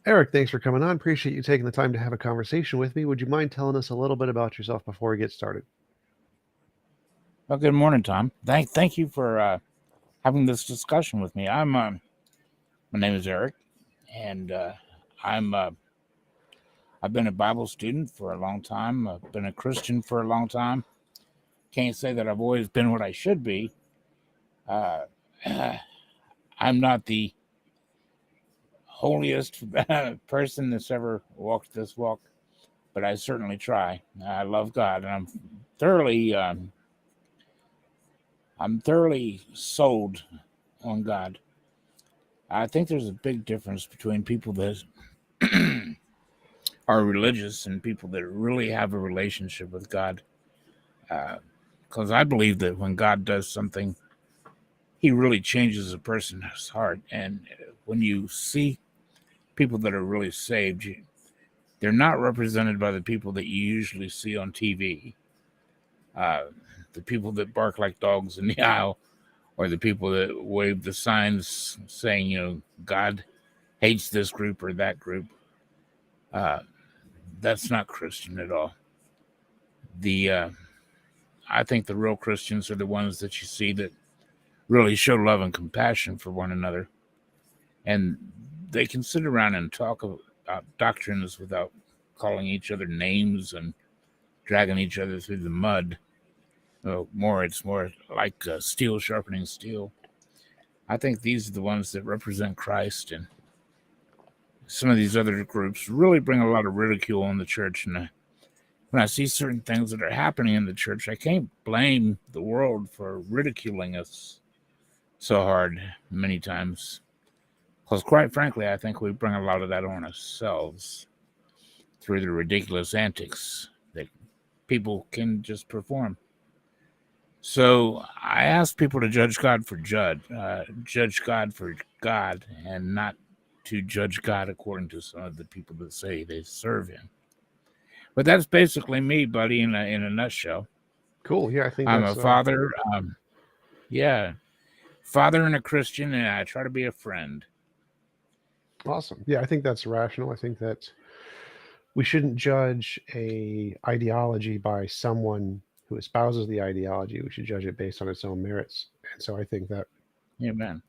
Eric, thanks for coming on. Appreciate you taking the time to have a conversation with me. Would you mind telling us a little bit about yourself before we get started? Well, good morning, Tom. Thank you for having this discussion with me. My name is Eric, and I've been a Bible student for a long time. I've been a Christian for a long time. Can't say that I've always been what I should be. I'm not the holiest person that's ever walked this walk, but I certainly try. I love God, and I'm thoroughly sold on God. I think there's a big difference between people that are religious and people that really have a relationship with God. Because I believe that when God does something, he really changes a person's heart. And when you see people that are really saved, they're not represented by the people that you usually see on TV. The people that bark like dogs in the aisle, or the people that wave the signs saying, God hates this group or that group. That's not Christian at all. I think the real Christians are the ones that you see that really show love and compassion for one another. And they can sit around and talk about doctrines without calling each other names and dragging each other through the mud. It's more like steel sharpening steel. I think these are the ones that represent Christ, and some of these other groups really bring a lot of ridicule in the church. And when I see certain things that are happening in the church, I can't blame the world for ridiculing us so hard many times. Because quite frankly, I think we bring a lot of that on ourselves through the ridiculous antics that people can just perform. So I ask people to judge God for judge God for God, and not to judge God according to some of the people that say they serve him. But that's basically me, buddy, in a nutshell. Cool. Yeah, I think I'm a father. Father and a Christian, and I try to be a friend. Awesome. Yeah, I think that's rational. I think that we shouldn't judge a ideology by someone who espouses the ideology. We should judge it based on its own merits. And so I think that Amen.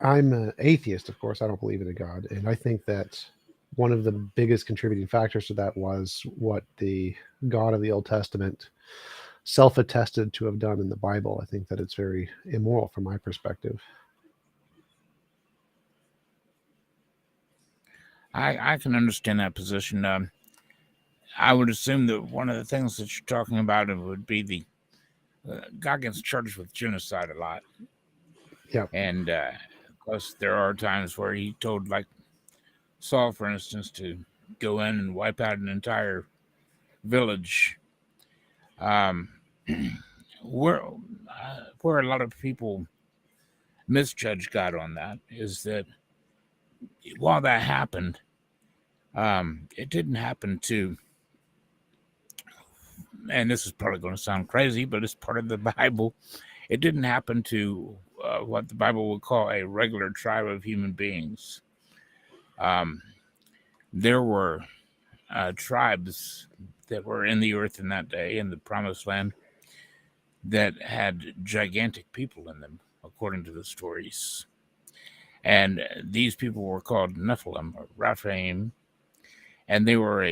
I'm an atheist, of course. I don't believe in a God. And I think that one of the biggest contributing factors to that was what the God of the Old Testament self-attested to have done in the Bible. I think that it's very immoral from my perspective. I can understand that position. I would assume that one of the things that you're talking about would be the God gets charged with genocide a lot. Yeah. And plus, there are times where he told, like Saul, for instance, to go in and wipe out an entire village. Where a lot of people misjudge God on that is that while that happened, it didn't happen to, and this is probably going to sound crazy, but it's part of the Bible. It didn't happen to what the Bible would call a regular tribe of human beings. There were tribes that were in the earth in that day, in the promised land, that had gigantic people in them, according to the stories. And these people were called Nephilim or Rephaim, and they were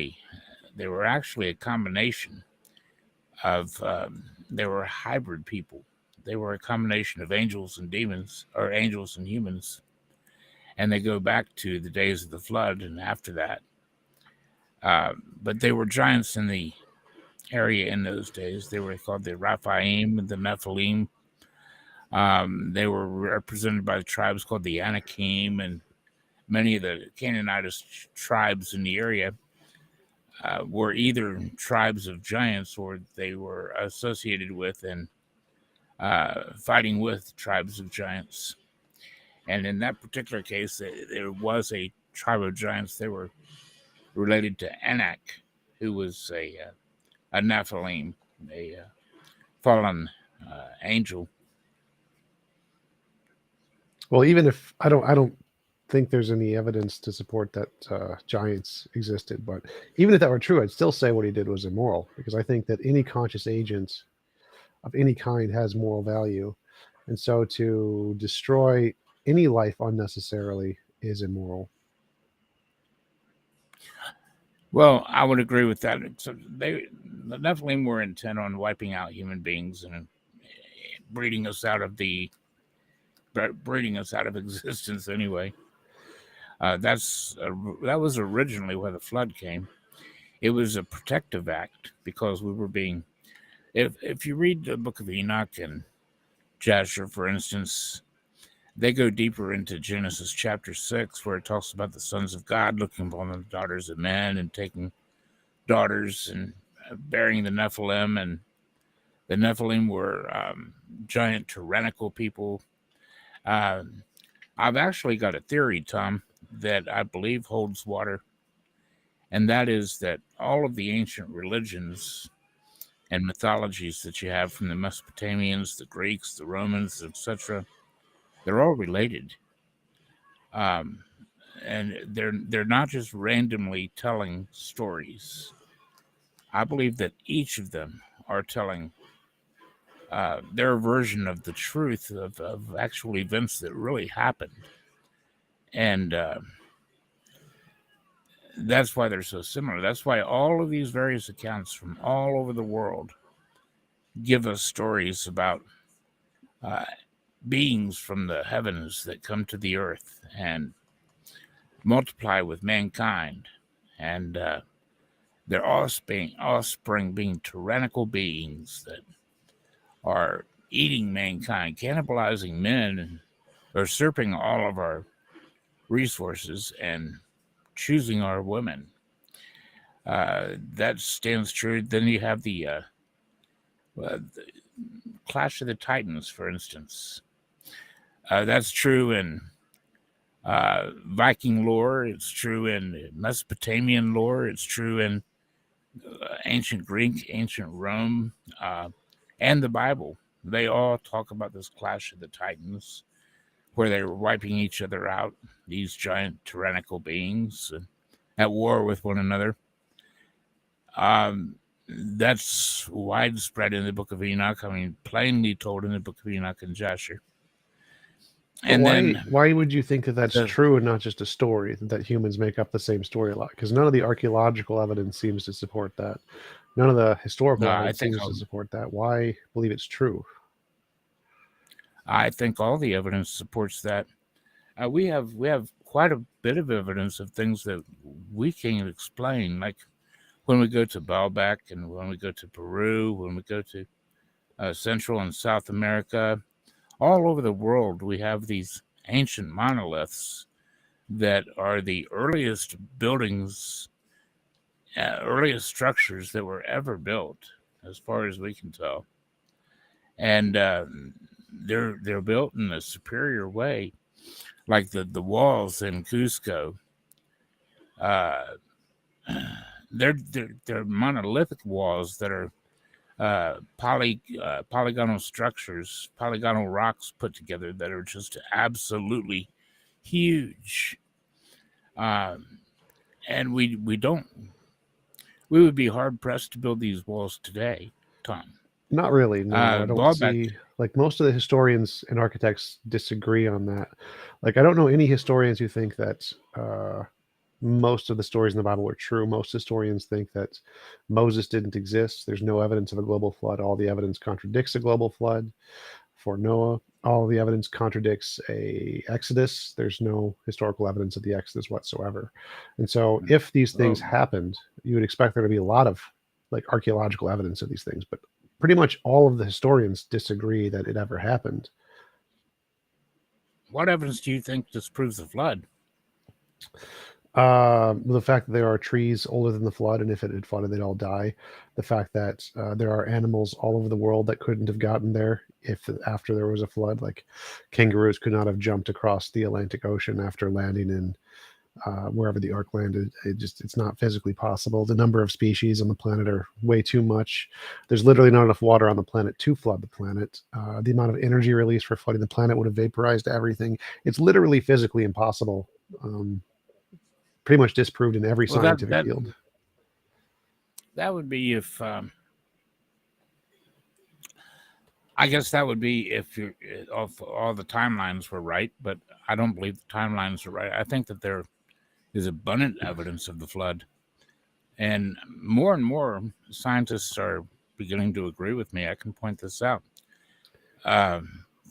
actually a combination of they were hybrid people. They were a combination of angels and demons, or angels and humans, and they go back to the days of the flood and after that. But they were giants in the area in those days. They were called the Rephaim and the Nephilim. They were represented by the tribes called the Anakim, and many of the Canaanite tribes in the area were either tribes of giants or they were associated with and fighting with tribes of giants. And in that particular case, there was a tribe of giants. They were related to Anak, who was a Nephilim, a fallen angel. Well, even if I don't think there's any evidence to support that giants existed, but even if that were true, I'd still say what he did was immoral, because I think that any conscious agent of any kind has moral value, and so to destroy any life unnecessarily is immoral. Well, I would agree with that. So the Nephilim were intent on wiping out human beings and breeding us out of existence anyway. That was originally where the flood came. It was a protective act because we were being. If you read the Book of Enoch and Jasher, for instance, they go deeper into Genesis chapter 6, where it talks about the sons of God looking upon the daughters of men and taking daughters and bearing the Nephilim. And the Nephilim were giant tyrannical people. I've actually got a theory, Tom, that I believe holds water, and that is that all of the ancient religions and mythologies that you have from the Mesopotamians, the Greeks, the Romans, etc., they're all related. And they're not just randomly telling stories. I believe that each of them are telling their version of the truth of actual events that really happened. And that's why they're so similar. That's why all of these various accounts from all over the world give us stories about beings from the heavens that come to the earth and multiply with mankind, and their offspring being tyrannical beings that are eating mankind, cannibalizing men, and usurping all of our resources and choosing our women. That stands true. Then you have the Clash of the Titans, for instance. That's true in Viking lore. It's true in Mesopotamian lore. It's true in ancient Greek, ancient Rome, and the Bible. They all talk about this Clash of the Titans, where they were wiping each other out, these giant tyrannical beings at war with one another. That's widespread in the Book of Enoch. I mean, plainly told in the Book of Enoch and Jasher. But And then why would you think that that's true and not just a story, that humans make up the same story a lot? Because none of the archaeological evidence seems to support that. None of the historical evidence seems to support that. Why believe it's true? I think all the evidence supports that. We have quite a bit of evidence of things that we can't explain, like when we go to Baalbek and when we go to Peru, when we go to Central and South America, all over the world, we have these ancient monoliths that are the earliest buildings, earliest structures that were ever built, as far as we can tell. And they're built in a superior way, like the walls in Cusco. They're monolithic walls that are polygonal structures, polygonal rocks put together that are just absolutely huge. And we would be hard pressed to build these walls today, Tom. Not really. No, I don't Baalbek, see. Like, most of the historians and architects disagree on that. Like, I don't know any historians who think that most of the stories in the Bible are true. Most historians think that Moses didn't exist. There's no evidence of a global flood. All the evidence contradicts a global flood for Noah. All the evidence contradicts a Exodus. There's no historical evidence of the Exodus whatsoever. And so if these things happened, you would expect there to be a lot of like archaeological evidence of these things, but pretty much all of the historians disagree that it ever happened. What evidence do you think disproves the flood? The fact that there are trees older than the flood, and if it had flooded, they'd all die. The fact that there are animals all over the world that couldn't have gotten there if after there was a flood. Like kangaroos could not have jumped across the Atlantic Ocean after landing in wherever the ark landed. It's not physically possible. The number of species on the planet are way too much. There's literally not enough water on the planet to flood the planet. The amount of energy released for flooding the planet would have vaporized everything. It's literally physically impossible. Pretty much disproved in every Well, scientific field. that would be if I guess that would be if all the timelines were right, but I don't believe the timelines are right. I think that there is abundant evidence of the flood, and more scientists are beginning to agree with me. I can point this out.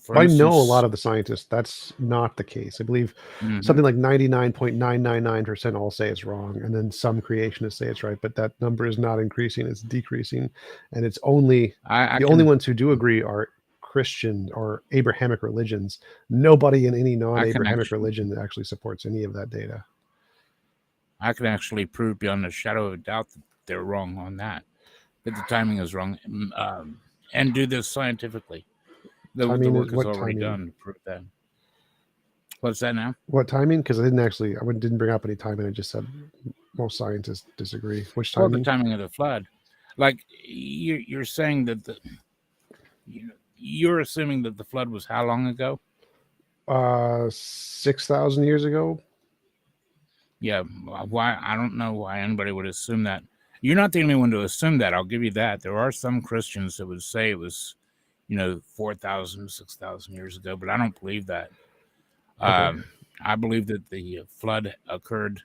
For I know a instance, lot of the scientists. That's not the case. I believe mhm, something like 99.999% all say it's wrong, and then some creationists say it's right. But that number is not increasing; it's decreasing, and it's only I the only can ones who do agree are Christian or Abrahamic religions. Nobody in any I can non-Abrahamic actually religion actually supports any of that data. prove beyond a shadow of a doubt that they're wrong on that. That the timing is wrong, and do this scientifically. The Timing is work is what already timing? done to prove that. What's that now? What timing? Because I didn't bring up any timing. I just said most scientists disagree. Which Well, the timing? timing of the flood. Like you're saying that you're assuming that the flood was how long ago? 6,000 years ago. Yeah. Why? I don't know why anybody would assume that. You're not the only one to assume that. I'll give you that. There are some Christians that would say it was, 4,000, 6,000 years ago, but I don't believe that. Okay. I believe that the flood occurred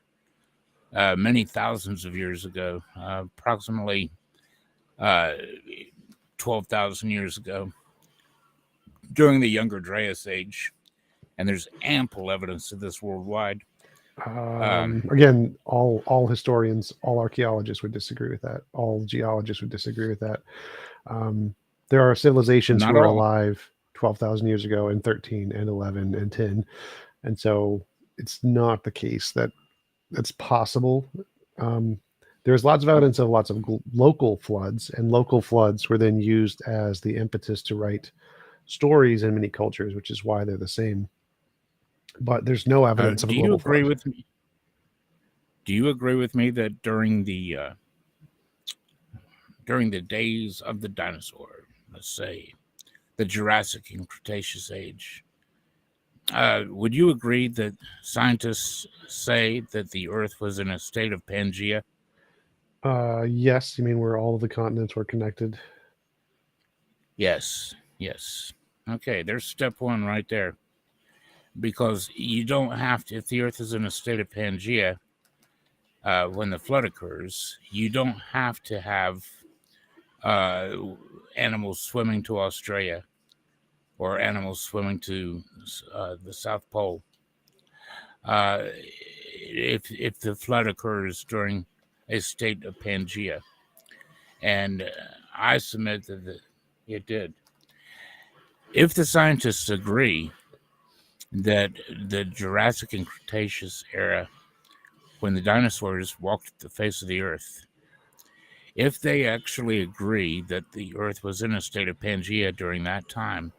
many thousands of years ago, approximately 12,000 years ago, during the Younger Dryas age. And there's ample evidence of this worldwide. Again, all historians, all archaeologists would disagree with that. All geologists would disagree with that. There are civilizations who Not were all. alive 12,000 years ago, and 13, and 11, and 10, and so it's not the case that it's possible. Um, there's lots of evidence of lots of local floods, and local floods were then used as the impetus to write stories in many cultures, which is why they're the same. But there's no evidence of a Do you global agree flood. with me? Do you agree with me that during the days of the dinosaur, let's say the Jurassic and Cretaceous age, would you agree that scientists say that the Earth was in a state of Pangea? Yes, you mean where all of the continents were connected? Yes. Yes. Okay, there's step one right there. Because you don't have to, if the Earth is in a state of Pangea, when the flood occurs, you don't have to have uh, animals swimming to Australia or animals swimming to the South Pole. If the flood occurs during a state of Pangea, and I submit that it did. If the scientists agree that the Jurassic and Cretaceous era, when the dinosaurs walked the face of the earth, if they actually agree that the earth was in a state of Pangea during that time,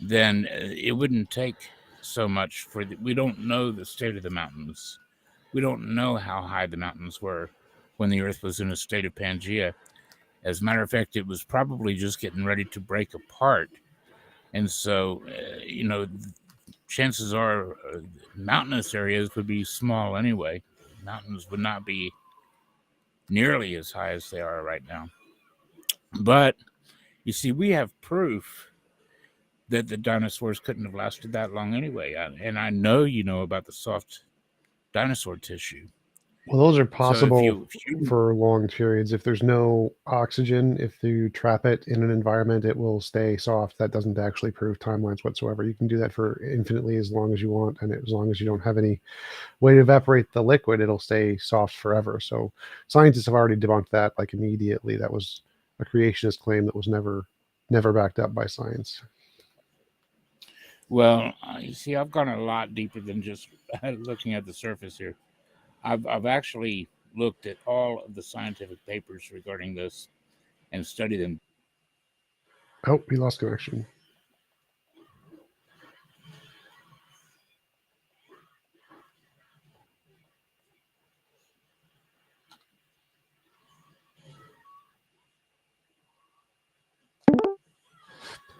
then it wouldn't take so much we don't know the state of the mountains. We don't know how high the mountains were when the earth was in a state of Pangea. As a matter of fact, it was probably just getting ready to break apart. And so, chances are mountainous areas would be small anyway. Mountains would not be nearly as high as they are right now. But you see, we have proof that the dinosaurs couldn't have lasted that long anyway. And I know you know about the soft dinosaur tissue. Well, those are So possible if you for long periods. If there's no oxygen, if you trap it in an environment, it will stay soft. That doesn't actually prove timelines whatsoever. You can do that for infinitely as long as you want, and as long as you don't have any way to evaporate the liquid, it'll stay soft forever. So scientists have already debunked that like immediately. That was a creationist claim that was never backed up by science. well, you see, I've gone a lot deeper than just looking at the surface here. I've actually looked at all of the scientific papers regarding this and studied them. Oh, we lost connection.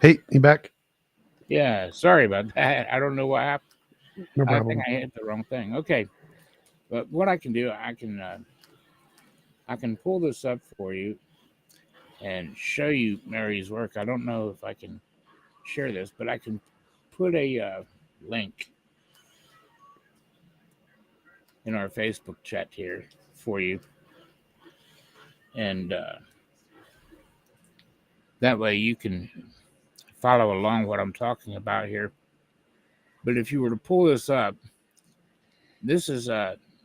Hey, you back? Yeah, sorry about that. I don't know what happened. No I think problem. I hit the wrong thing. Okay, but what I can do, I can pull this up for you and show you Mary's work. I don't know if I can share this, but I can put a link in our Facebook chat here for you, and that way you can follow along what I'm talking about here. But if you were to pull this up, this is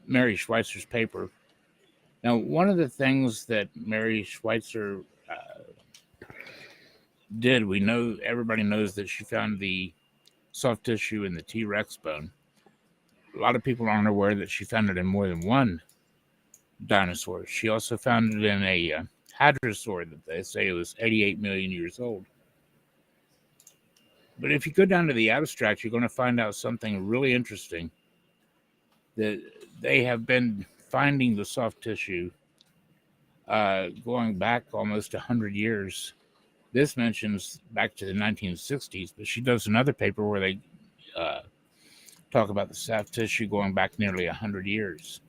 Mary Schweitzer's paper. Now, one of the things that Mary Schweitzer did, we know everybody knows that she found the soft tissue in the T Rex bone. A lot of people aren't aware that she found it in more than one dinosaur. She also found it in a hadrosaur that they say was 88 million years old. But if you go down to the abstract, you're going to find out something really interesting. That they have been finding the soft tissue going back almost 100 years. This mentions back to the 1960s, but she does another paper where they talk about the soft tissue going back nearly 100 years.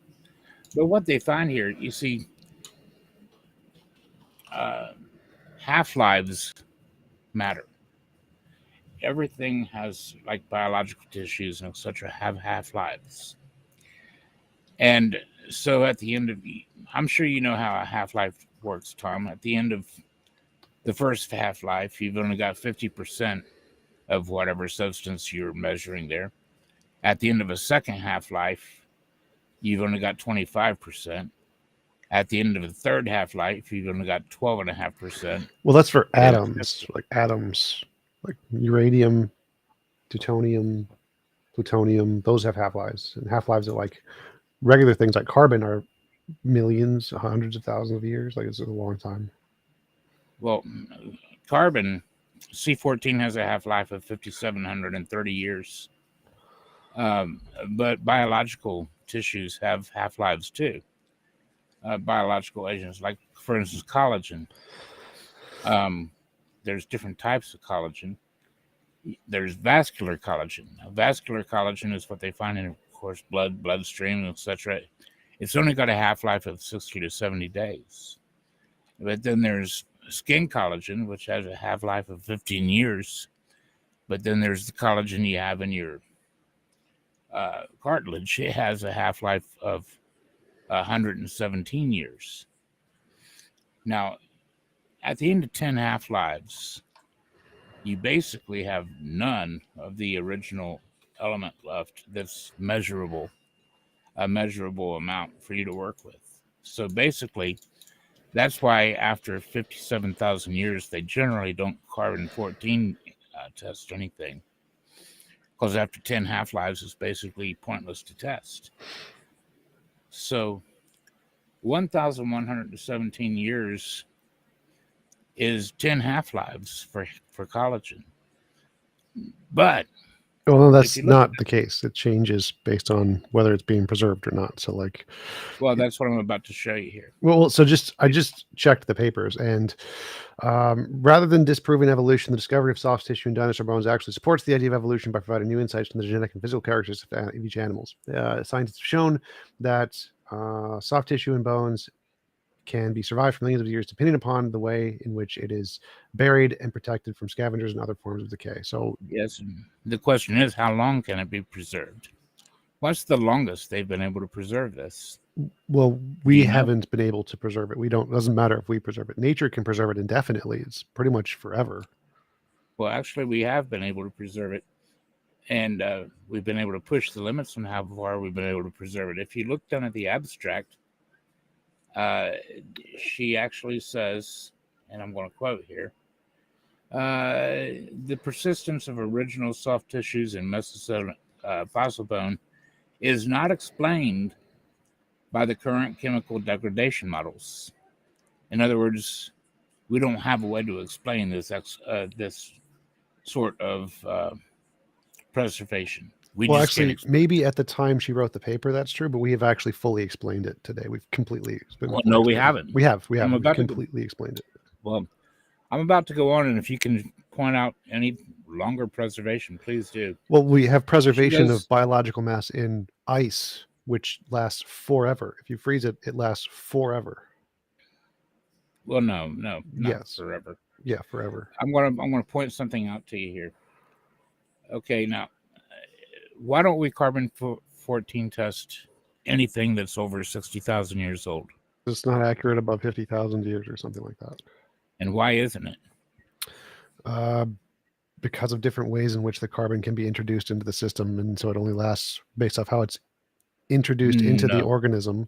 But what they find here, you see, half-lives matter. Everything has, like biological tissues and etc., have half-lives. And so at the end of, I'm sure you know how a half-life works, Tom. At the end of the first half-life, you've only got 50% of whatever substance you're measuring there. At the end of a second half-life, you've only got 25%. At the end of the third half-life, you've only got 12.5%. Well, that's for atoms, like uranium, deuterium, plutonium. Those have half-lives, and half-lives are like regular things like carbon are millions, hundreds of thousands of years. Like it's a long time. Well, carbon, C14 has a half-life of 5,730 years. But biological tissues have half-lives too. Biological agents, like for instance, collagen. There's different types of collagen. There's vascular collagen. Now, vascular collagen is what they find in, of course, bloodstream, etc. It's only got a half-life of 60 to 70 days. But then there's skin collagen, which has a half-life of 15 years. But then there's the collagen you have in your cartilage. It has a half-life of 117 years. Now, at the end of 10 half-lives, you basically have none of the original element left that's measurable, a measurable amount for you to work with. So basically, that's why after 57,000 years, they generally don't carbon-14 test anything. Because after 10 half-lives, it's basically pointless to test. So 1,117 years is 10 half-lives for collagen. But well, no, that's not the case. It changes based on whether it's being preserved or not. So, like, well, that's what I'm about to show you here. Well, so I just checked the papers, and rather than disproving evolution, the discovery of soft tissue in dinosaur bones actually supports the idea of evolution by providing new insights into the genetic and physical characteristics of each animals. Scientists have shown that soft tissue in bones can be survived for millions of years, depending upon the way in which it is buried and protected from scavengers and other forms of decay. So, yes, the question is, how long can it be preserved? What's the longest they've been able to preserve this? Well, we haven't been able to preserve it. We don't. Doesn't matter if we preserve it. Nature can preserve it indefinitely. It's pretty much forever. Well, actually, we have been able to preserve it, and we've been able to push the limits on how far we've been able to preserve it. If you look down at the abstract, she actually says, and I'm going to quote here, the persistence of original soft tissues in Mesozoic fossil bone is not explained by the current chemical degradation models. In other words, we don't have a way to explain this sort of preservation. Well, actually, maybe at the time she wrote the paper, that's true, but we have actually fully explained it today. We've completely explained it. No, we haven't. We have. We've completely explained it. Well, I'm about to go on, and if you can point out any longer preservation, please do. Well, we have preservation does- of biological mass in ice, which lasts forever. If you freeze it, it lasts forever. Well, no, not Yes. forever. Yeah, forever. I'm gonna point something out to you here. Okay, now, why don't we carbon 14 test anything that's over 60,000 years old? It's not accurate above 50,000 years or something like that. And why isn't it? Because of different ways in which the carbon can be introduced into the system, and so it only lasts based off how it's introduced into the No. organism.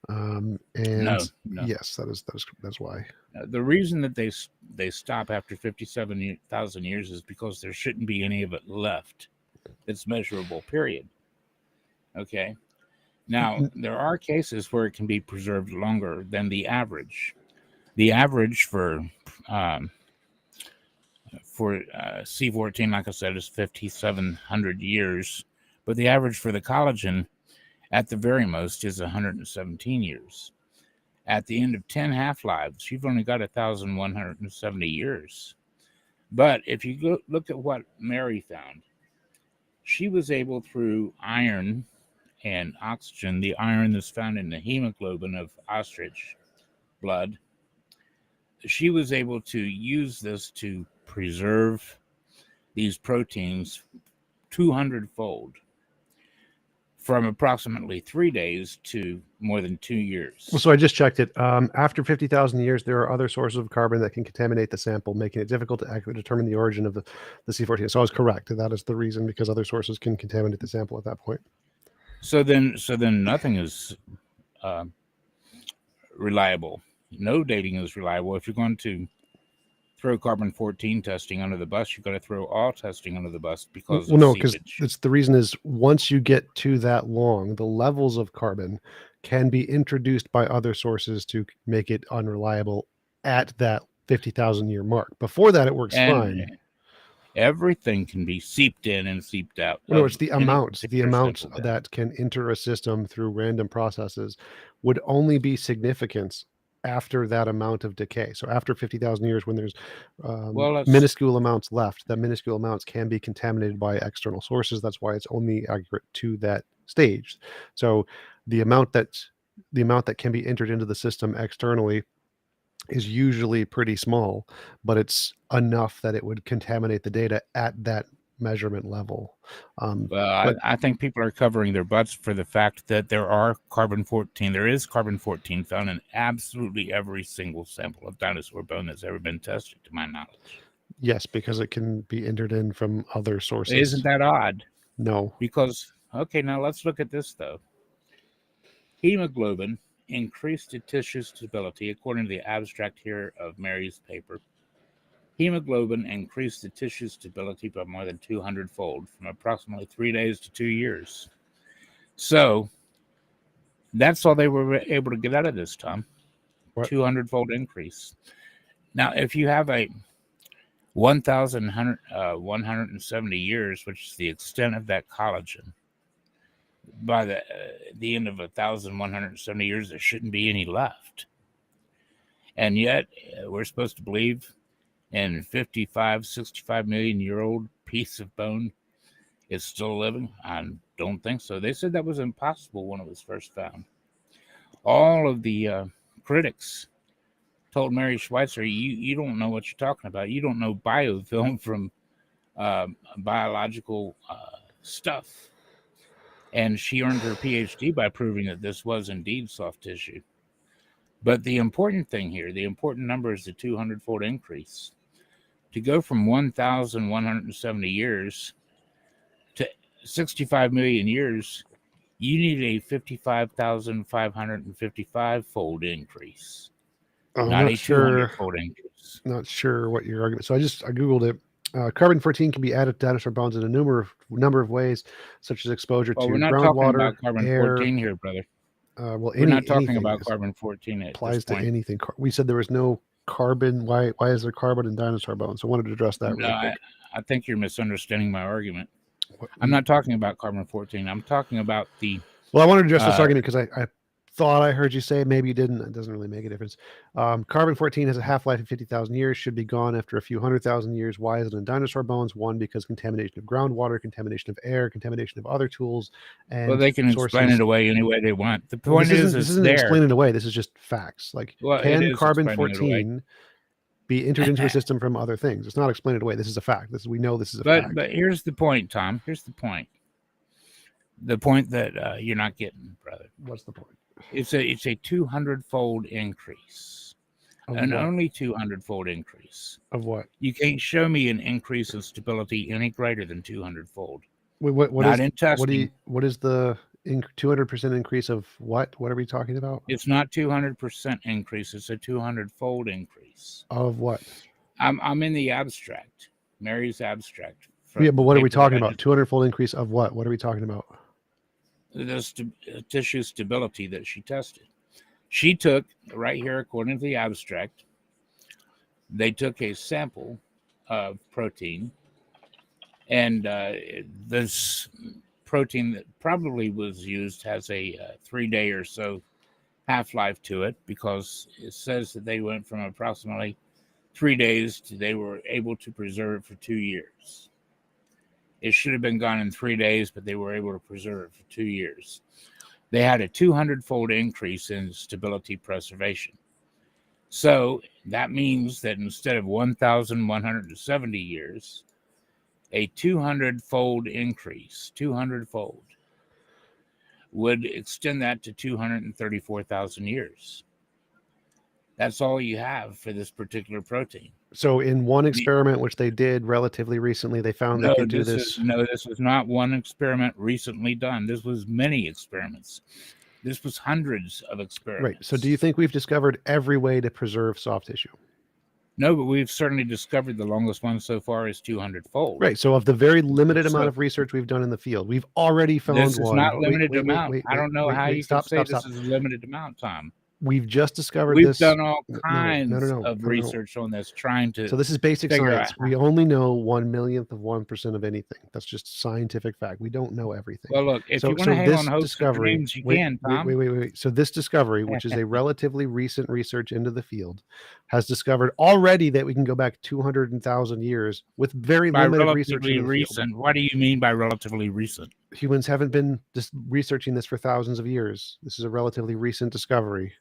And No. yes, that's why. The reason that they stop after 57,000 years is because there shouldn't be any of it left. It's measurable, period. Okay. Now, there are cases where it can be preserved longer than the average. The average for C14, like I said, is 5,700 years, but the average for the collagen, at the very most, is 117 years. At the end of 10 half-lives, you've only got 1,170 years. But if you look at what Mary found, she was able, through iron and oxygen, the iron that's found in the hemoglobin of ostrich blood, she was able to use this to preserve these proteins 200-fold from approximately 3 days to more than 2 years. Well, so I just checked it. After 50,000 years, there are other sources of carbon that can contaminate the sample, making it difficult to accurately determine the origin of the C14. So I was correct. That is the reason, because other sources can contaminate the sample at that point. So then nothing is reliable. No dating is reliable. If you're going to throw carbon 14 testing under the bus, you've got to throw all testing under the bus because no, because it's the reason is once you get to that long, the levels of carbon can be introduced by other sources to make it unreliable at that 50,000 year mark. Before that, it works fine. Everything can be seeped in and seeped out. No, it's the amount that can enter a system through random processes would only be significant after that amount of decay. So after 50,000 years, when there's minuscule amounts left, that minuscule amounts can be contaminated by external sources. That's why it's only accurate to that stage. So the amount that can be entered into the system externally is usually pretty small, but it's enough that it would contaminate the data at that measurement level. I think people are covering their butts for the fact that there is carbon 14 found in absolutely every single sample of dinosaur bone that's ever been tested, to my knowledge. Yes, because it can be entered in from other sources. Isn't that odd? No. Because, okay, now let's look at this, though. Hemoglobin increased the tissue stability, according to the abstract here of Mary's paper. Hemoglobin increased the tissue stability by more than 200-fold, from approximately 3 days to 2 years. So that's all they were able to get out of this, Tom. 200-fold increase. Now, if you have a 1,170 years, which is the extent of that collagen, by the end of 1,170 years, there shouldn't be any left. And yet, we're supposed to believe in 55, 65 million year old piece of bone is still living? I don't think so. They said that was impossible when it was first found. All of the critics told Mary Schweitzer, you don't know what you're talking about. You don't know biofilm from biological stuff. And she earned her PhD by proving that this was indeed soft tissue. But the important thing here, the important number, is the 200-fold increase. To go from 1,170 years to 65 million years, you need a 55,555-fold increase. Not a 200-fold increase. Not sure what your argument. So I googled it. Carbon 14 can be added to dinosaur bones in a number of ways, such as exposure to we're not groundwater, talking about carbon air. 14 here, brother. We're not talking about carbon 14. Applies to anything. We said there was no carbon. Why is there carbon in dinosaur bones? I wanted to address that real quick. I think you're misunderstanding my argument. I'm not talking about carbon 14. I'm talking about the... Well, I wanted to address this argument because I thought I heard you say. Maybe you didn't. It doesn't really make a difference. Carbon-14 has a half-life of 50,000 years, should be gone after a few 100,000 years. Why is it in dinosaur bones? One, because contamination of groundwater, contamination of air, contamination of other tools, and Well, they can explain it sources. away any way they want. The Well, point is, this it's isn't there. explaining away. This is just facts. Like, Well, it can is explaining it away. carbon-14 be entered into a system from other things? It's not explained away. This is a fact. We know this is a fact. But here's the point, Tom. Here's the point. The point that you're not getting, brother. What's the point? It's a 200-fold increase, an only 200-fold increase. Of what? You can't show me an increase in stability any greater than 200-fold. Wait, what Not is in testing. what is the 200% increase of what? What are we talking about? It's not 200% increase. It's a 200-fold increase. Of what? I'm in the abstract. Mary's abstract. Yeah, but what are we talking about? 200-fold increase of what? What are we talking about? The tissue stability that she tested. She took, right here, according to the abstract, they took a sample of protein, and this protein that probably was used has a 3-day or so half-life to it, because it says that they went from approximately 3 days to they were able to preserve it for 2 years. It should have been gone in 3 days, but they were able to preserve it for 2 years. They had a 200-fold increase in stability preservation. So that means that instead of 1,170 years, a 200-fold increase, 200-fold, would extend that to 234,000 years. That's all you have for this particular protein. So in one experiment, which they did relatively recently, they found they could do this. This was not one experiment recently done. This was many experiments. This was hundreds of experiments. Right. So do you think we've discovered every way to preserve soft tissue? No, but we've certainly discovered the longest one so far is 200-fold. Right. So of the very limited amount of research we've done in the field, we've already found one. This is not limited amount. I don't know how you can say this is a limited amount, Tom. We've just discovered We've this. done all kinds of research on this, trying to. So this is basic science. We only know 1/1,000,000th of 1% of anything. That's just scientific fact. We don't know everything. Well, look, if you want to hang on hopes and dreams, you can, Tom. Wait. So this discovery, which is a relatively recent research into the field, has discovered already that we can go back 200,000 years with very limited research. Relatively recent. What do you mean by relatively recent? Humans haven't been just researching this for thousands of years. This is a relatively recent discovery.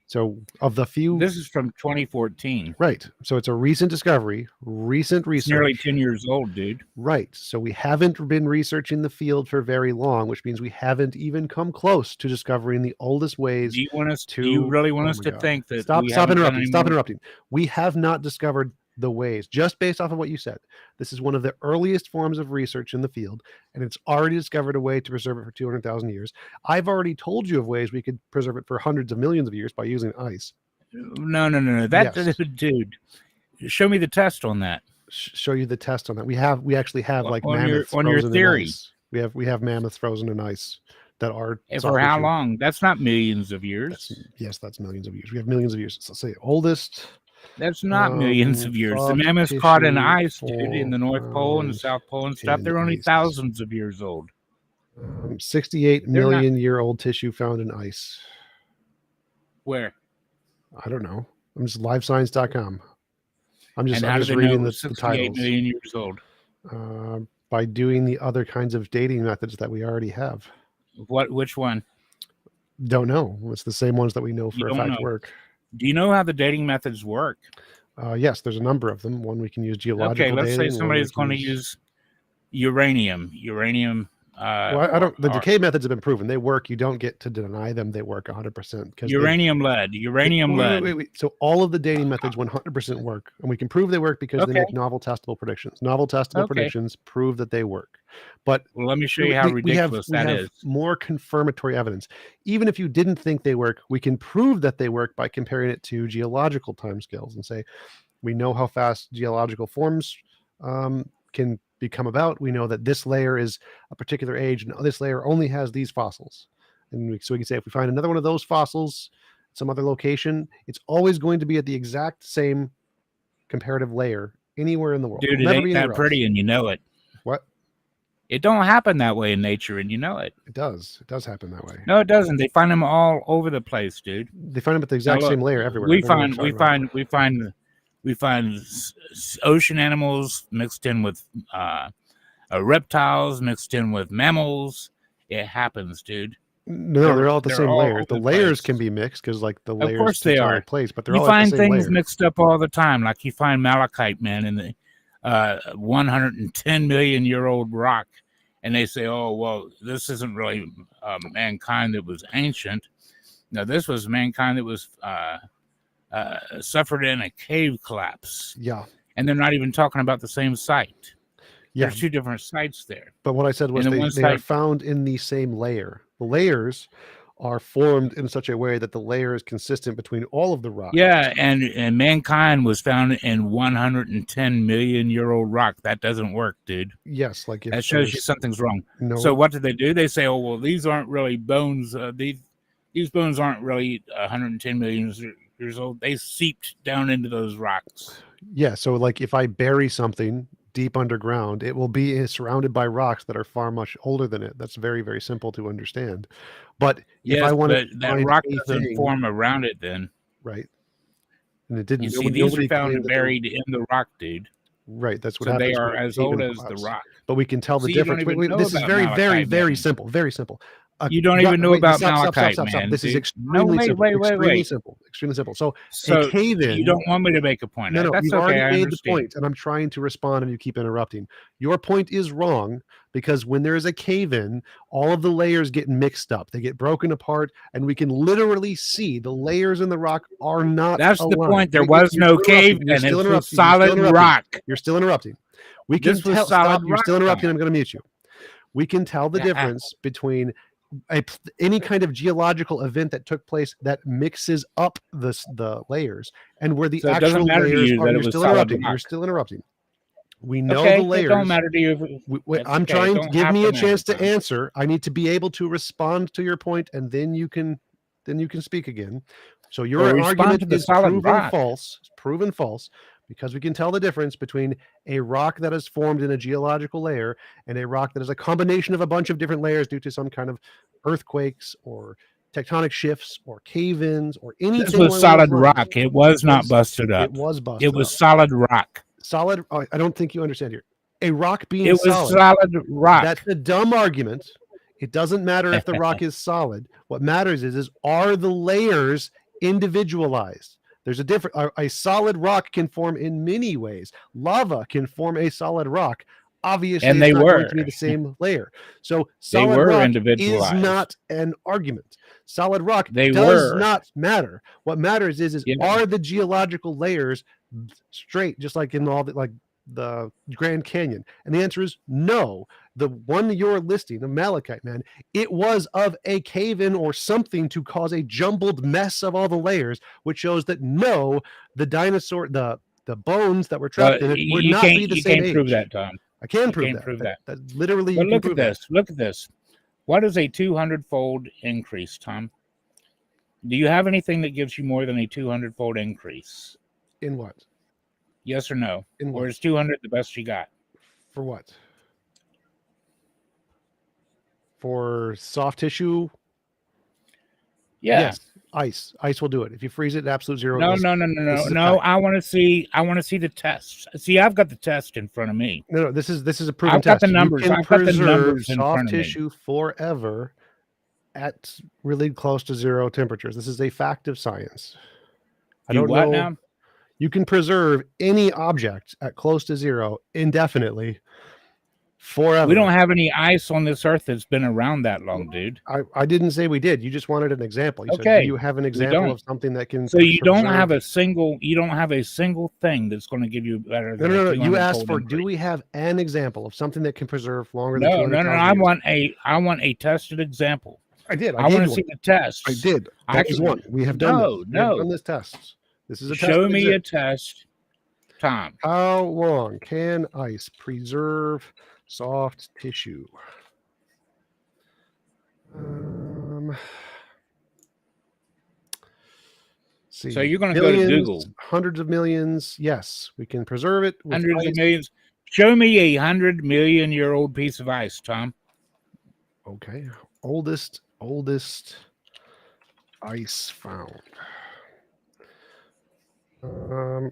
So of the few, this is from 2014, right? So it's a recent discovery, recent research. It's nearly 10 years old, dude. Right. So we haven't been researching the field for very long, which means we haven't even come close to discovering the oldest ways. Do you really want us to think that? Stop interrupting. We have not discovered the ways, just based off of what you said. This is one of the earliest forms of research in the field, and it's already discovered a way to preserve it for 200,000 years. I've already told you of ways we could preserve it for hundreds of millions of years by using ice. No. Dude, show me the test on that. Show you the test on that. We actually have like mammoths on your theory. We have mammoths frozen in ice that are. And for how long? That's not millions of years. That's millions of years. We have millions of years. So let's say oldest. That's not millions of years. The mammoths caught in ice, dude, in the North Pole and the South Pole and stuff. They're only thousands of years old. 68 million year old tissue found in ice. Where? I don't know. I'm just livescience.com. I'm just reading the titles. 68 million years old. By doing the other kinds of dating methods that we already have. Which one? Don't know. It's the same ones that we know for a fact work. Do you know how the dating methods work? Yes, there's a number of them. One we can use geological dating. Okay, let's say somebody's going to use uranium. I don't. The decay methods have been proven. They work. You don't get to deny them. They work 100%. Uranium lead. Wait. So all of the dating methods 100% work, and we can prove they work because they make novel testable predictions. Novel testable predictions prove that they work. But let me show you how ridiculous that is. More confirmatory evidence. Even if you didn't think they work, we can prove that they work by comparing it to geological timescales and say, we know how fast geological forms can become about. We know that this layer is a particular age and this layer only has these fossils. And so we can say if we find another one of those fossils at some other location, it's always going to be at the exact same comparative layer anywhere in the world. Dude, it ain't that pretty and you know it. What? It don't happen that way in nature, and you know it. It does. It does happen that way. No, it doesn't. They find them all over the place, dude. They find them at the Now exact look, same layer everywhere. we I don't know what find you're we talking about. we find ocean animals mixed in with reptiles, mixed in with mammals. It happens, dude. No, they're all at the same layers. over The the layers place. can be mixed because, like, the Of layers course they tectonic are. plates, but they're You all at the find same things layer. mixed up all the time. Like you find malachite, man, in the 110 million year old rock, and they say, "Oh, well, this isn't really mankind that was ancient. No, this was mankind that was suffered in a cave collapse." Yeah. And they're not even talking about the same site. Yeah. There's two different sites there. But what I said was And the one they are site- found in the same layer. The layers are formed in such a way that the layer is consistent between all of the rocks. Yeah, and mankind was found in 110 million year old rock. That doesn't work, dude. Yes, like if That shows you there's something's wrong. no. So what do? They say, "Oh, well, these aren't really bones. These bones aren't really 110 million years old. They seeped down into those rocks." Yeah, so like if I bury something deep underground, it will be surrounded by rocks that are far much older than it. That's very, very simple to understand. But if I Yes, want but to that find rock a doesn't thing, form around it. Then right, and it didn't. you see, these Nobody are found claimed that they were- buried in the rock, dude. Right, that's what So happens. they are when as cave old as the collapse. rock. But we can tell the See, you don't difference. even know This is about very, very, malachite, very man. simple. Very simple. You don't even know about stop, malachite, stop. man. This is dude. extremely simple. Wait. Extremely simple. Extremely simple. So So a cave-in. you don't want me to make a point. No, That's you've okay. already I made the understand. point, and I'm trying to respond, and you keep interrupting. Your point is wrong because when there is a cave-in, all of the layers get mixed up. They get broken apart, and we can literally see the layers in the rock are not That's the aligned. point. There You're was no still cave, interrupting. You're and still it's interrupting. solid rock. You're still interrupting. We can This was tell. solid Stop. You're still rock, interrupting. Tom. I'm going to mute you. We can tell the Yeah. difference between any kind of geological event that took place that mixes up the layers and where the So it actual doesn't matter to layers you are. that it You're was still solid interrupting. rock. You're still interrupting. We know Okay, the it layers. don't matter to you. That's I'm okay. trying It to don't give me a happen chance every to time. answer. I need to be able to respond to your point, and then you can speak again. So your Well, respond argument to the is solid proven rock. false. It's proven false because we can tell the difference between a rock that is formed in a geological layer and a rock that is a combination of a bunch of different layers due to some kind of earthquakes or tectonic shifts or cave-ins or anything. This was solid rock. It was not busted up. It was busted. It was solid rock. Solid. I don't think you understand here. A rock being It was solid. solid rock. That's a dumb argument. It doesn't matter if the rock is solid. What matters is are the layers individualized? There's a different. A solid rock can form in many ways. Lava can form a solid rock. Obviously, And it's they not going were. to be the same layer. So They solid were rock is individualized. not an argument. Solid rock They does were. not matter. What matters is Yeah. are the geological layers straight, just like in all the Grand Canyon? And the answer is no. The one you're listing, the Malachite, man, it was of a cave-in or something to cause a jumbled mess of all the layers, which shows that no, the dinosaur, the bones that were trapped in it would not be the same age. You can't prove that, Tom. I can You prove can't that. prove that. That literally, But you can look prove at that. this. Look at this. What is a 200-fold increase, Tom? Do you have anything that gives you more than a 200-fold increase? In what? Yes or no? In what? Or is 200 the best you got? For what? For soft tissue? Yeah. Yes. Ice will do it. If you freeze it at absolute zero. No. This is a No. fact. I want to see the tests. See, I've got the test in front of me. No, this is a proven I've got test. the numbers. You can I've got the preserve numbers in soft front of me. tissue forever at really close to zero temperatures. This is a fact of science. I don't know. Now? You can preserve any object at close to zero indefinitely forever. We don't have any ice on this earth that's been around that long, dude. I didn't say we did. You just wanted an example. You said, Okay. do you have an example of something that can? So you don't preserve- have a single thing that's going to give you better. Than No. a You asked 200-fold for. increase. Do we have an example of something that can preserve longer than? No. 200,000 years? I want a tested example. I did. I want to see the test. I did. That is one. We have done this. We have done this test. This is a test. Show me a test, Tom. How long can ice preserve soft tissue? See. So you're going to go to Billions, Google. hundreds of millions. Yes, we can preserve it. with Hundreds of ice. millions. Show me 100 million-year-old piece of ice, Tom. Okay. Oldest ice found. The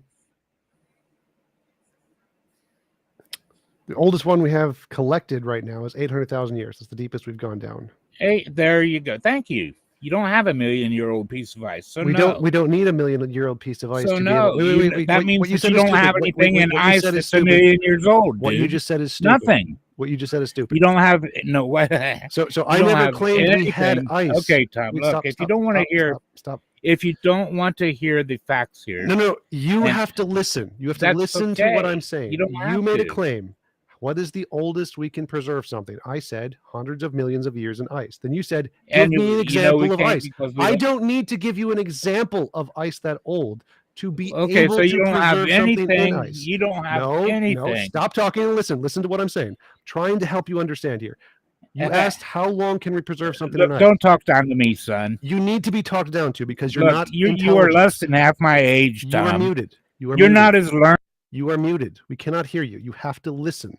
oldest one we have collected right now is 800,000 years. That's the deepest we've gone down. Hey, there you go. Thank you. You don't have a 1,000,000-year-old piece of ice, so we don't need a 1,000,000-year-old piece of ice So to no, be able. Wait, that means what you that said you is don't stupid. have anything in what you ice said is that's stupid. 1,000,000 years old, What dude. you just said is stupid. Nothing. What you just said is stupid. You don't have no what. So you I don't never have claimed we had anything. ice. Okay, Tom. Wait, Look, stop, if you stop, don't want to stop, hear, stop. if you don't want to hear the facts here, No, you then have to listen. You have to that's listen to what okay. I'm saying. You don't You have made a to. claim. What is the oldest we can preserve something? I said hundreds of millions of years in ice. Then you said, give And me an we example of can't ice. because we I don't. don't need to give you an example of ice that old to be Okay, so able you to don't have preserve something in anything. ice. You don't have No, anything. stop talking and listen. Listen to what I'm saying. I'm trying to help you understand here. You asked how long can we preserve something in Look, ice? don't talk down to me, son. You need to be talked down to because you're Look, not you are less than half my age, You are Tom. muted. You're muted. not as learned. You are muted. We cannot hear you. You have to listen.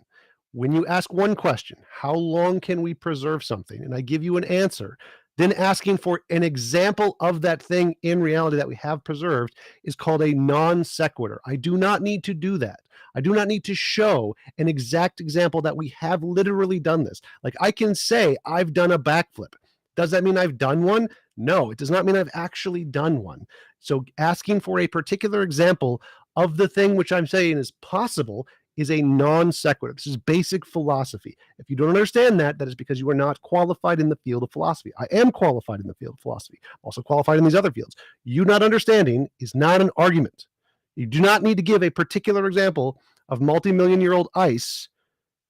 When you ask one question, how long can we preserve something? And I give you an answer, then asking for an example of that thing in reality that we have preserved is called a non sequitur. I do not need to do that. I do not need to show an exact example that we have literally done this. Like I can say I've done a backflip. Does that mean I've done one? No, it does not mean I've actually done one. So asking for a particular example of the thing which I'm saying is possible is a non sequitur. This is basic philosophy. If you don't understand that, that is because you are not qualified in the field of philosophy. I am qualified in the field of philosophy. I'm also qualified in these other fields. You not understanding is not an argument. You do not need to give a particular example of multi-million-year-old ice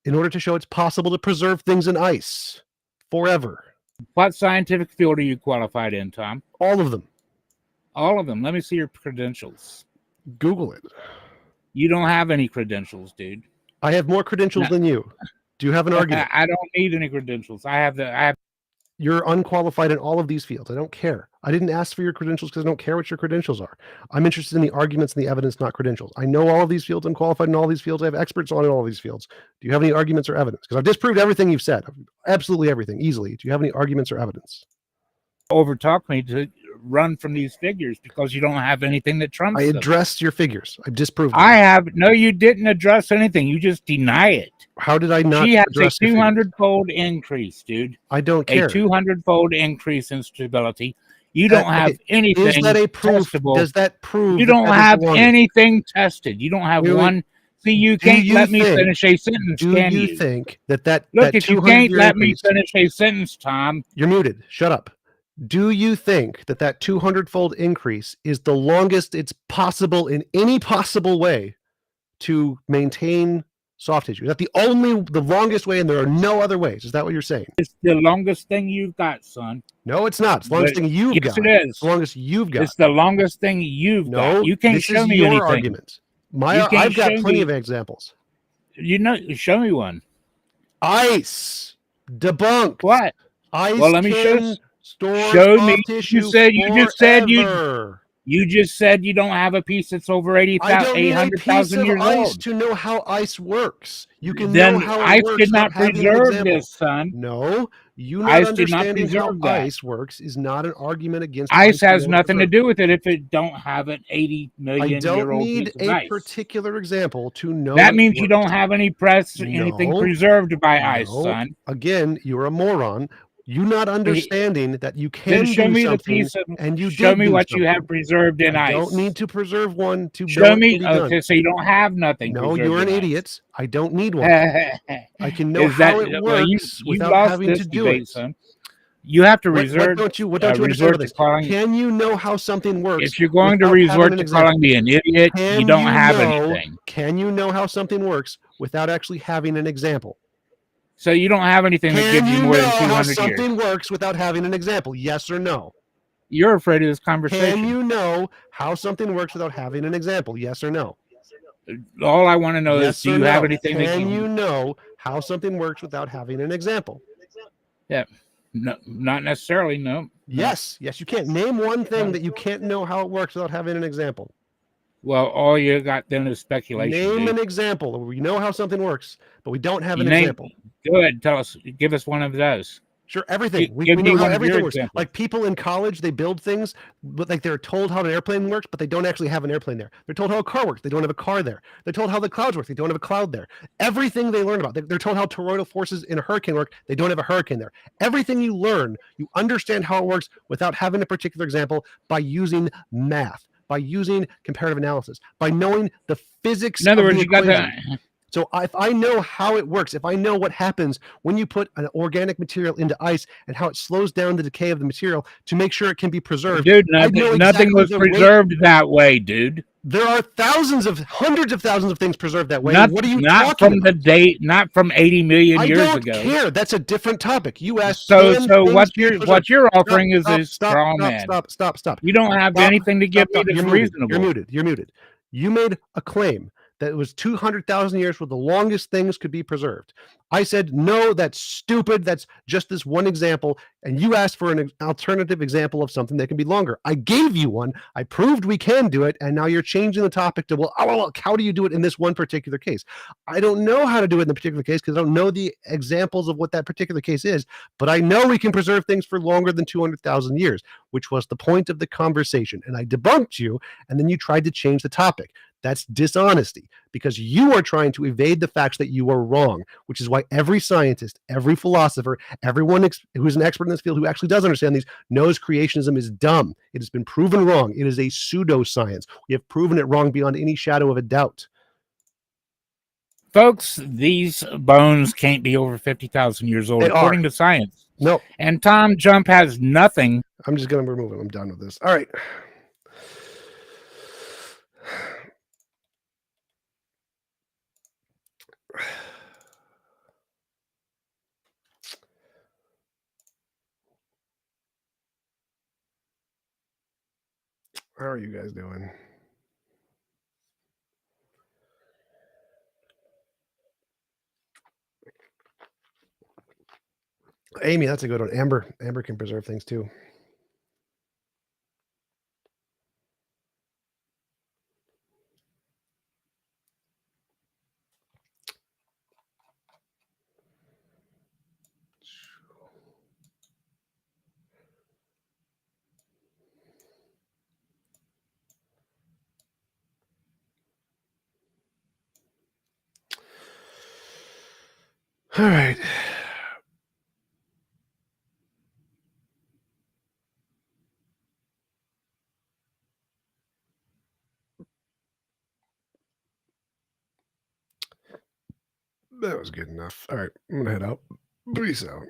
in order to show it's possible to preserve things in ice forever. What scientific field are you qualified in, Tom? All of them. All of them. Let me see your credentials. Google it. You don't have any credentials, dude. I have more credentials than you. Do you have an argument? I don't need any credentials. I have. You're unqualified in all of these fields. I don't care. I didn't ask for your credentials because I don't care what your credentials are. I'm interested in the arguments and the evidence, not credentials. I know all of these fields. I'm qualified in all these fields. I have experts on in all of these fields. Do you have any arguments or evidence? Because I've disproved everything you've said. Absolutely everything, easily. Do you have any arguments or evidence? Overtalk me to run from these figures because you don't have anything that trumps I them. addressed your figures. I disproved them. I have. No, you didn't address anything. You just deny it. How did I not She has address a 200-fold increase, dude. I don't care. A 200-fold increase in stability. You don't have anything. Is that a proof? Testable. Does that prove you don't that have is anything tested? You don't have one. See, you can't let me finish a sentence, can you? Do you think that Look, if you can't let me finish a sentence, Tom. You're muted. Shut up. Do you think that 200-fold increase is the longest it's possible in any possible way to maintain soft tissue? Is that the longest way and there are no other ways? Is that what you're saying? It's the longest thing you've got, son. No, it's not. It's the longest thing you've got. Yes, it is. It's the longest you've got. It's the longest thing you've got. You can't show me anything. Argument. I've got plenty of examples. Show me one. Ice. Debunked. What? Ice. Well, let me show me. Tissue you just said you don't have a piece that's over 800,000 years old. To know how ice works. You can then know how ice did not preserve this, son. No, you not ice understanding did not how that. Ice works is not an argument against ice. Has nothing to do with it if it don't have an 80 million year old piece of ice. I don't need a particular example to know that means you don't have anything preserved by ice, son. Again, you're a moron. You not understanding that you can show me the piece of, and you show me what you have preserved in ice. I don't need to preserve one to show me. Okay, so you don't have nothing. No, you're an idiot. I don't need one. I can know how it works without having to do it. Son. You have to resort. What don't you understand about this? Can you know how something works? If you're going to resort to calling me an idiot, you don't have anything. Can you know how something works without actually having an example? So you don't have anything that gives you more than 200 years. Can you know how something works without having an example? Yes or no? You're afraid of this conversation. Can you know how something works without having an example? Yes or no? All I want to know is, do you have anything? Can you know how something works without having an example? Yeah, no, not necessarily. No. Yes, you can't. Name one thing that you can't know how it works without having an example. Well, all you got then is speculation. Name Dude. an example. We know how something works, but we don't have You an name. example. Go ahead, tell us. Give us one of those. Sure, everything. We Give know me how one of your everything works. examples. Like people in college, they build things, but like they're told how an airplane works, but they don't actually have an airplane there. They're told how a car works. They don't have a car there. They're told how the clouds work. They don't have a cloud there. Everything they learn about, they're told how toroidal forces in a hurricane work. They don't have a hurricane there. Everything you learn, you understand how it works without having a particular example by using math, by using comparative analysis, by knowing the physics In other of words, the you got equation. the. So if I know how it works, if I know what happens when you put an organic material into ice and how it slows down the decay of the material to make sure it can be preserved, Dude, I know nothing exactly was the rate. preserved that way, dude. There are hundreds of thousands of things preserved that way. Not, What are you not talking from about? the date, not from 80 million I years don't ago. care. That's a different topic. You asked, So, can so things what be you're preserved? what you're Stop, offering is stop, a stop, straw stop, man. stop, stop, stop. You don't have Stop, anything to give me You're that's muted. reasonable. You're muted. You're muted. You made a claim that it was 200,000 years were the longest things could be preserved. I said, no, that's stupid. That's just this one example. And you asked for an alternative example of something that can be longer. I gave you one. I proved we can do it. And now you're changing the topic to, well, how do you do it in this one particular case? I don't know how to do it in the particular case because I don't know the examples of what that particular case is. But I know we can preserve things for longer than 200,000 years, which was the point of the conversation. And I debunked you. And then you tried to change the topic. That's dishonesty because you are trying to evade the facts that you are wrong, which is why every scientist, every philosopher, everyone who's an expert in this field who actually does understand these knows creationism is dumb. It has been proven wrong. It is a pseudoscience. We have proven it wrong beyond any shadow of a doubt. Folks, these bones can't be over 50,000 years old, according to science. No. And TJump has nothing. I'm just going to remove him. I'm done with this. All right. How are you guys doing? Amy, that's a good one. Amber can preserve things too. All right. That was good enough. All right. I'm going to head out. Peace out.